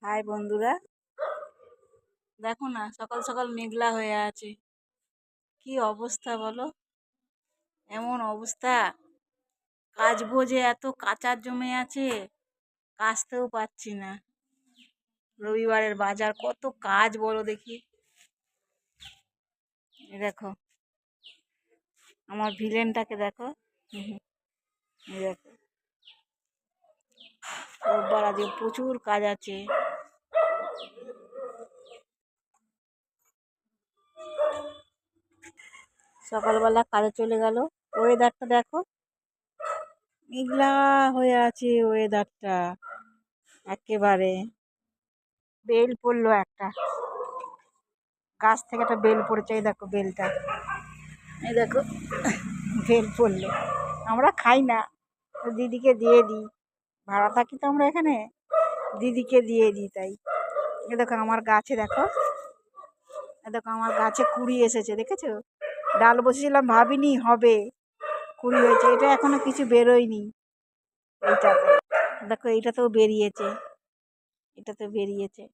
High বন্ধুরা, দেখো না সকাল সকাল মেঘলা হয়ে আছে। কি অবস্থা বলো? এমন অবস্থা, কাচবো যে এত কাচার জমে আছে, কাচতেও পাচ্ছি না। রবিবারের বাজার, কত কাজ বলো দেখি। দেখো আমার ভিলেনটাকে দেখো। এই দেখো, রোববার আজকে প্রচুর কাজ আছে। সকালবেলা কাজে চলে গেল। ওয়েদারটা দেখো, মেঘলা হয়ে আছে ওয়েদারটা। একেবারে বেল পড়লো একটা, গাছ থেকে একটা বেল পড়েছে। এই দেখো বেলটা, এই দেখো বেল পড়লো। আমরা খাই না, দিদিকে দিয়ে দিই, ভাড়া থাকি তো আমরা এখানে, দিদিকে দিয়ে দিই। তাই এ দেখো আমার গাছে, দেখো এ দেখো আমার গাছে কুড়ি এসেছে, দেখেছো? ডাল বসেছিলাম, ভাবিনি হবে, কুড়ি হয়েছে। এটা এখনো কিছু বেরোয়নি। এইটাতে দেখো, এইটাতেও বেরিয়েছে, এটাতে বেরিয়েছে।